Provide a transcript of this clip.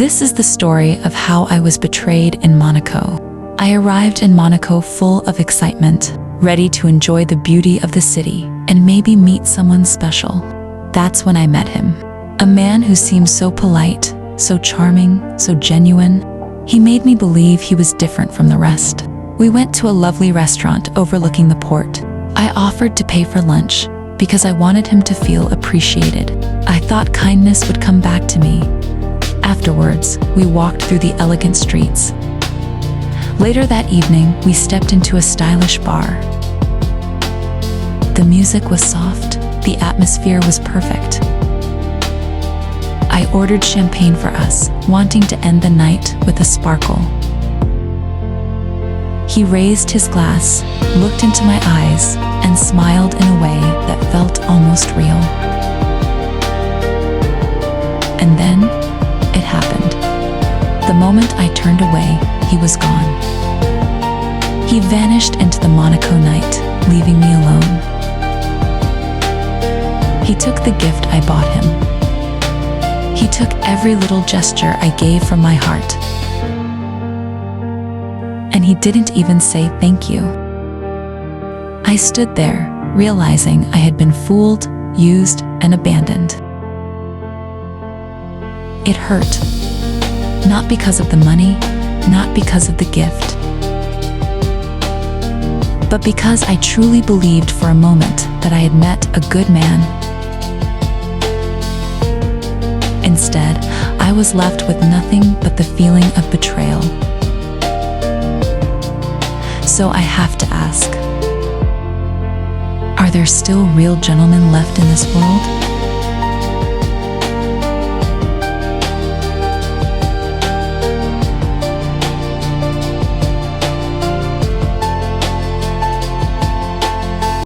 This is the story of how I was betrayed in Monaco. I arrived in Monaco full of excitement, ready to enjoy the beauty of the city and maybe meet someone special. That's when I met him. A man who seemed so polite, so charming, so genuine. He made me believe he was different from the rest. We went to a lovely restaurant overlooking the port. I offered to pay for lunch because I wanted him to feel appreciated. I thought kindness would come back to me. Afterwards, we walked through the elegant streets. Later that evening, we stepped into a stylish bar. The music was soft, the atmosphere was perfect. I ordered champagne for us, wanting to end the night with a sparkle. He raised his glass, looked into my eyes, and smiled in a way that felt almost real. And then, it happened. The moment I turned away, he was gone. He vanished into the Monaco night, leaving me alone. He took the gift I bought him. He took every little gesture I gave from my heart. And he didn't even say thank you. I stood there, realizing I had been fooled, used, and abandoned. It hurt. Not because of the money, not because of the gift, but because I truly believed for a moment that I had met a good man. Instead, I was left with nothing but the feeling of betrayal. So I have to ask, are there still real gentlemen left in this world?